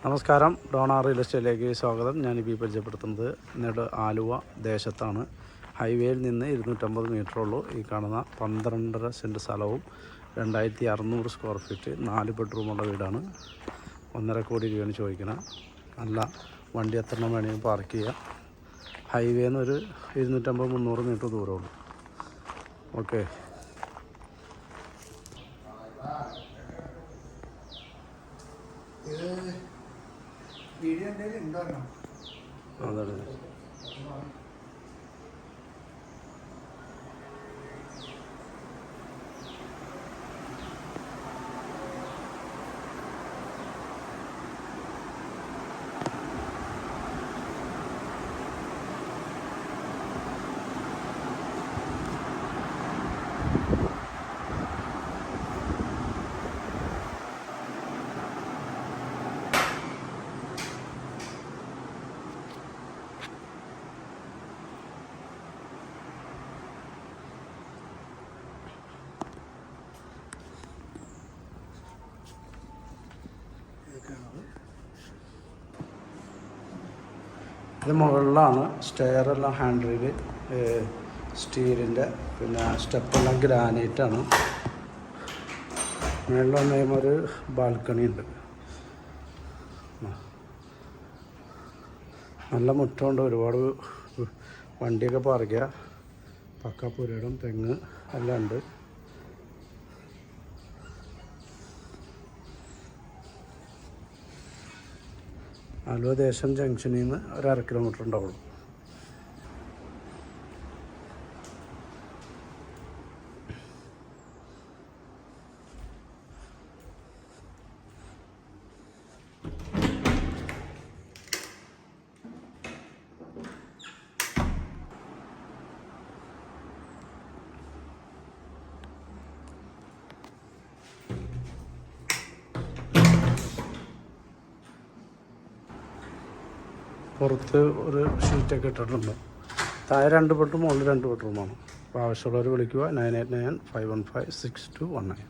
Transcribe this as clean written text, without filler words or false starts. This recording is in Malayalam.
നമസ്കാരം, ഡോണ റിയൽ എസ്റ്റേറ്റിലേക്ക് സ്വാഗതം. ഞാനിപ്പോൾ പരിചയപ്പെടുത്തുന്നത് ആലുവ ദേശത്താണ്. ഹൈവേയിൽ നിന്ന് 250 മീറ്ററുള്ളൂ. ഈ കാണുന്ന 12.5 സെൻറ്റ് സ്ഥലവും 2600 സ്ക്വയർ ഫീറ്റ് 4 ബെഡ്റൂമുള്ള വീടാണ്. 1.5 കോടി രൂപയാണ് ചോദിക്കുന്നത്. നല്ല വണ്ടി എത്ര എണ്ണം വേണമെങ്കിൽ പാർക്ക് ചെയ്യാം. ഹൈവേയിൽ നിന്ന് ഒരു 250-300 മീറ്റർ ദൂരമുള്ളൂ. ഓക്കെ, അതാണ് ഇത് മുകളിലാണ്. സ്റ്റെയറെല്ലാം ഹാൻഡ് റെയിൽ സ്റ്റീലിൻ്റെ, പിന്നെ സ്റ്റെപ്പെല്ലാം ഗ്രാനൈറ്റാണ്. മുകളിൽ വന്നു കഴിയുമ്പോൾ ഒരു ബാൽക്കണി ഉണ്ട്. നല്ല മുറ്റമുണ്ട്, ഒരുപാട് വണ്ടിയൊക്കെ പാർക്ക് ചെയ്യുക. പക്ക പുരയിടം, തെങ്ങ് എല്ലാം ഉണ്ട്. ആലുവ ദേശം ജംഗ്ഷനിൽ നിന്ന് 1.5 കിലോമീറ്റർ ഉണ്ടാവുള്ളൂ. പുറത്ത് ഒരു ഷീറ്റൊക്കെ ഇട്ടിട്ടുണ്ട്. താഴെ 2 ബെഡ്റൂം, മുകളിൽ 2 ബെഡ്റൂമാണ്. അപ്പോൾ ആവശ്യമുള്ളവർ വിളിക്കുക. 989-515-6219.